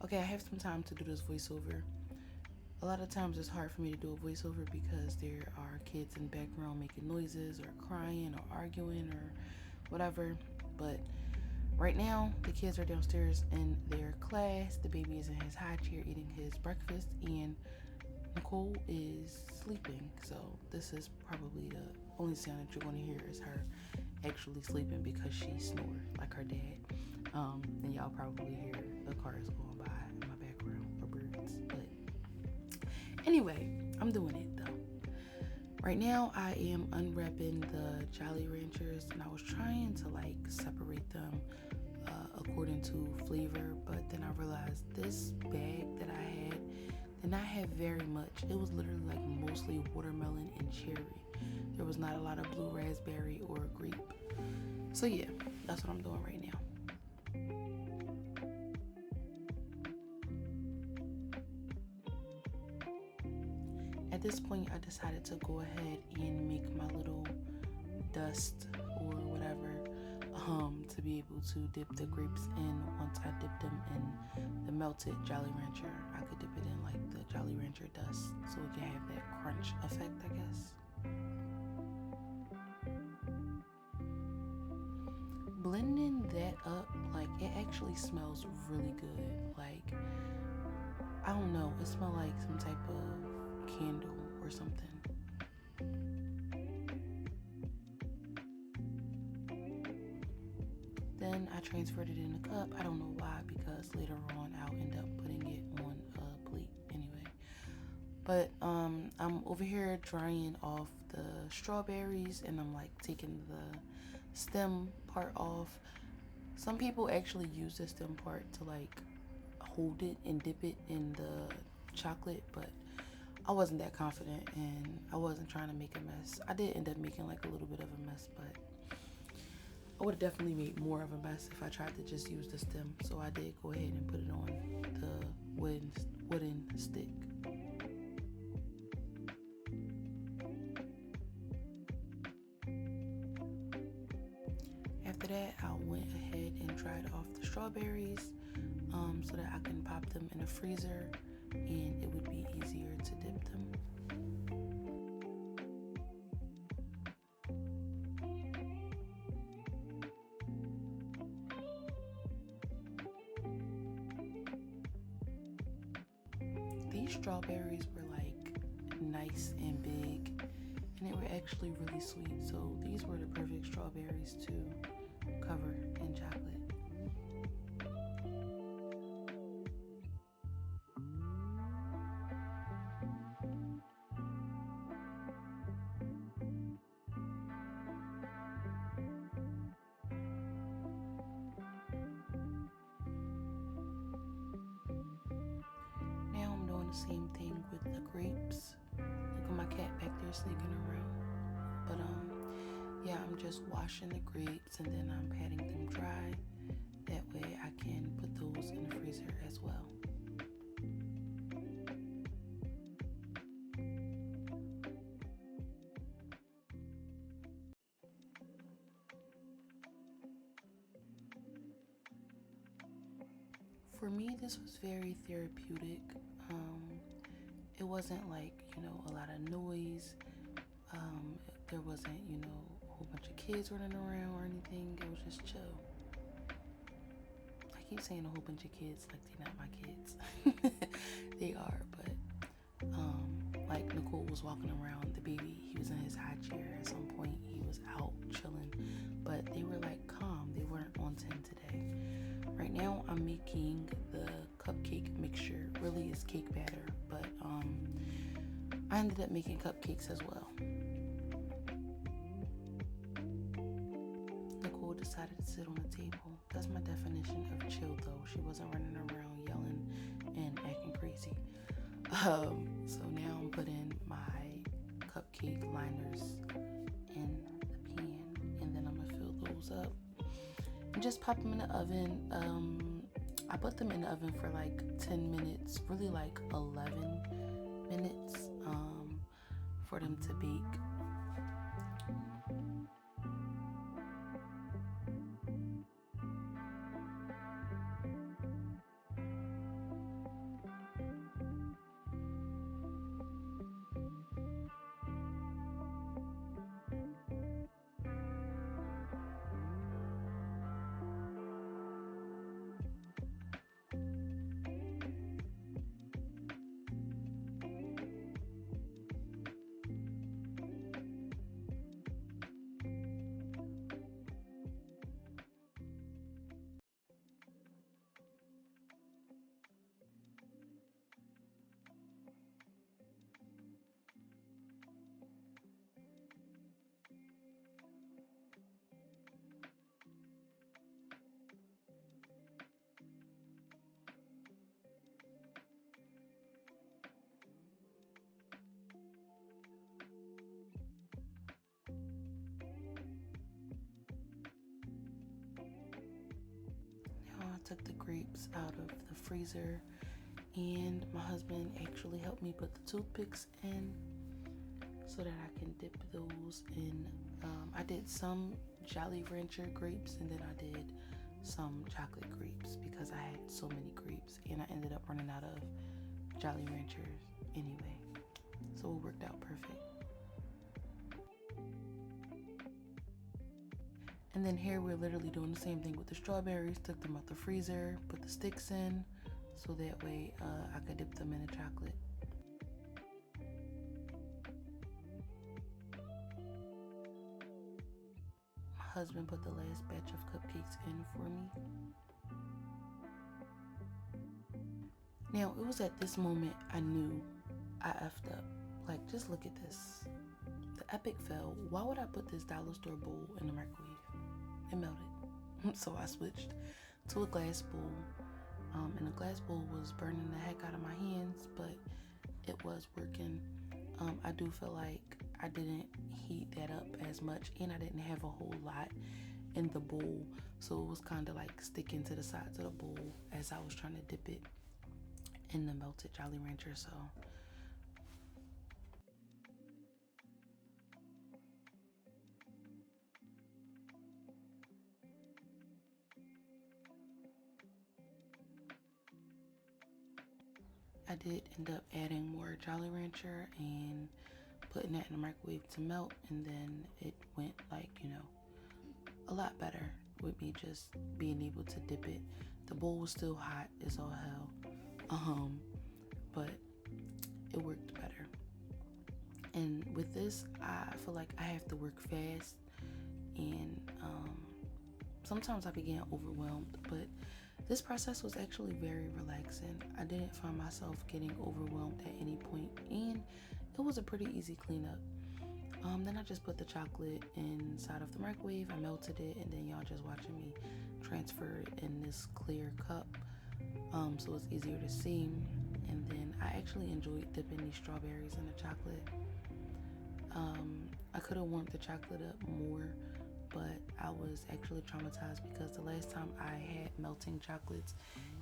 Okay, I have some time to do this voiceover. A lot of times it's hard for me to do a voiceover because there are kids in the background making noises or crying or arguing or whatever. But right now, the kids are downstairs in their class. The baby is in his high chair eating his breakfast, and Nicole is sleeping. So this is probably the only sound that you're going to hear is her actually sleeping because she snores like her dad. And y'all probably hear the cars going by in my background or birds. But anyway, I'm doing it though. Right now I am unwrapping the Jolly Ranchers, and I was trying to like separate them according to flavor, but then I realized this bag that I had did not have very much. It was literally like mostly watermelon and cherry. There was not a lot of blue raspberry or grape. So yeah, that's what I'm doing right now. At this point, I decided to go ahead and make my little dust or whatever to be able to dip the grapes in. Once I dipped them in the melted Jolly Rancher, I could dip it in like the Jolly Rancher dust so it can have that crunch effect, I guess. Blending that up, like it actually smells really good. Like, I don't know, it smells like some type of candle or something. Then I transferred it in a cup. I don't know why, because later on I'll end up putting it on a plate anyway. But I'm over here drying off the strawberries, and I'm like taking the stem part off. Some people actually use the stem part to like hold it and dip it in the chocolate, but I wasn't that confident and I wasn't trying to make a mess. I did end up making like a little bit of a mess, but I would have definitely made more of a mess if I tried to just use the stem. So I did go ahead and put it on the wooden stick. After that, I went ahead and dried off the strawberries so that I can pop them in the freezer and it would be easier to dip them. These strawberries were like nice and big, and they were actually really sweet. So these were the perfect strawberries to cover in chocolate. Now I'm doing the same thing with the grapes. Look at my cat back there sneaking around. But yeah, I'm just washing the grapes and then I'm patting them dry. That way I can put those in the freezer as well. For me, this was very therapeutic. It wasn't like, a lot of noise. There wasn't, a whole bunch of kids running around or anything. It was just chill. I keep saying a whole bunch of kids like they're not my kids. They are, but like Nicole was walking around the baby. He was in his high chair. At some point, he was out chilling, but they were like calm. They weren't on 10 today. Right now, I'm making the cupcake mixture. Really, it's cake batter, but I ended up making cupcakes as well. Nicole decided to sit on the table. That's my definition of chill, though. She wasn't running around yelling and acting crazy. So now I'm putting my cupcake liners in the pan, and then I'm gonna fill those up and just pop them in the oven. I put them in the oven for like 10 minutes, really like 11 minutes for them to bake. Now I took the grapes out of the freezer, and my husband actually helped me put the toothpicks in so that I can dip those in. I did some Jolly Rancher grapes, and then I did some chocolate grapes because I had so many grapes, and I ended up running out of Jolly Ranchers anyway, so it worked out perfect. And then here we're literally doing the same thing with the strawberries. Took them out the freezer, put the sticks in, so that way I could dip them in the chocolate. My husband put the last batch of cupcakes in for me. Now, it was at this moment I knew I effed up. Like, just look at this. The epic fail. Why would I put this dollar store bowl in the microwave? It melted. So I switched to a glass bowl. And the glass bowl was burning the heck out of my hands, but it was working. I do feel like I didn't heat that up as much, and I didn't have a whole lot in the bowl, so it was kind of like sticking to the sides of the bowl as I was trying to dip it in the melted Jolly Rancher. So I did end up adding more Jolly Rancher and putting that in the microwave to melt, and then it went like, a lot better with me just being able to dip it. The bowl was still hot as all hell, but it worked better. And with this, I feel like I have to work fast, and sometimes I began overwhelmed, but this process was actually very relaxing. I didn't find myself getting overwhelmed at any point, and it was a pretty easy cleanup. Then I just put the chocolate inside of the microwave, I melted it, and then y'all just watching me transfer it in this clear cup, so it's easier to see. And then I actually enjoyed dipping these strawberries in the chocolate. I could have warmed the chocolate up more, but I was actually traumatized because the last time I had melting chocolates,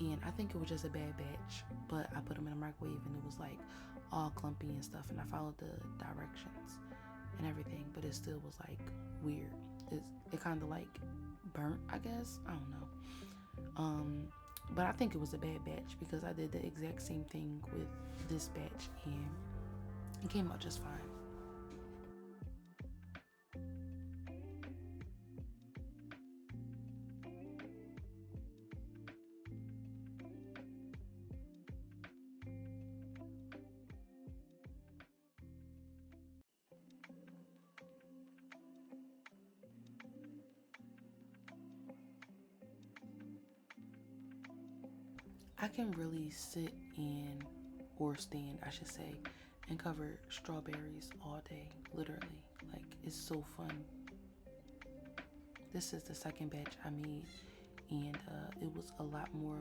and I think it was just a bad batch, but I put them in a microwave and it was like all clumpy and stuff, and I followed the directions and everything, but it still was like weird. It kind of like burnt, I guess. I don't know. But I think it was a bad batch because I did the exact same thing with this batch and it came out just fine. I can really sit in, or stand, I should say, and cover strawberries all day, literally. Like, it's so fun. This is the second batch I made, and it was a lot more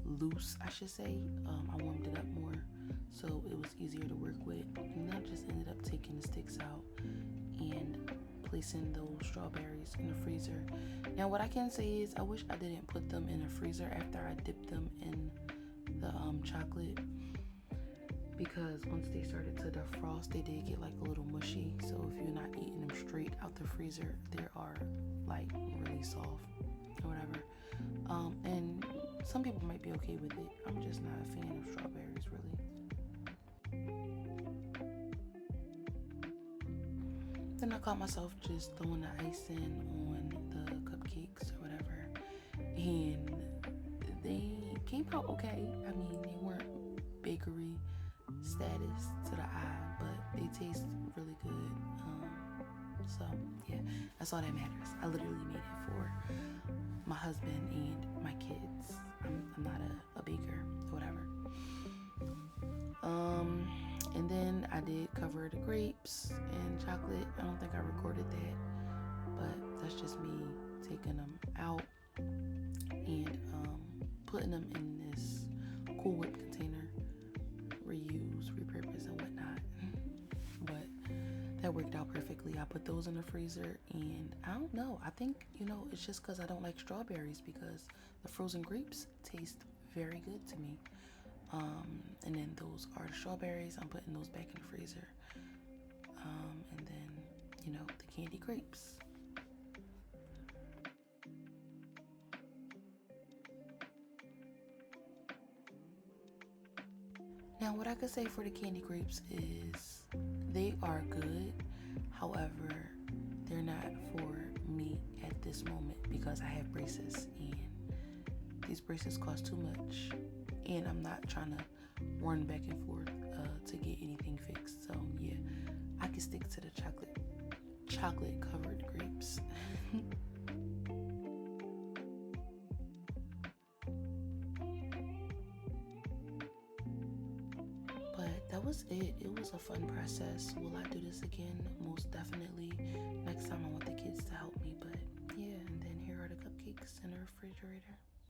loose, I should say. I warmed it up more, so it was easier to work with. And I just ended up taking the sticks out and placing those strawberries in the freezer. Now, what I can say is I wish I didn't put them in the freezer after I dipped them in the chocolate, because once they started to defrost, they did get like a little mushy. So if you're not eating them straight out the freezer, they are like really soft or whatever. And some people might be okay with it. I'm just not a fan of strawberries, really. Then I caught myself just throwing the icing on the cupcakes or whatever, and they came out okay. I mean, they weren't bakery status to the eye, but they taste really good. So yeah, that's all that matters. I literally made it for my husband and my kids. I'm not a baker or whatever. And then I did cover the grapes and chocolate. I don't think I recorded that, but that's just me taking them out and putting them in this Cool Whip container, reuse, repurpose, and whatnot. But that worked out perfectly. I put those in the freezer, and I don't know. I think, it's just because I don't like strawberries, because the frozen grapes taste very good to me. And then those are the strawberries. I'm putting those back in the freezer. And then, the candy grapes. Now, what I could say for the candy grapes is they are good. However, they're not for me at this moment because I have braces, and these braces cost too much, and I'm not trying to run back and forth to get anything fixed. So yeah, I can stick to the chocolate covered grapes. But that was it. It was a fun process. Will I do this again? Most definitely. Next time I want the kids to help me. But yeah, and then here are the cupcakes in the refrigerator.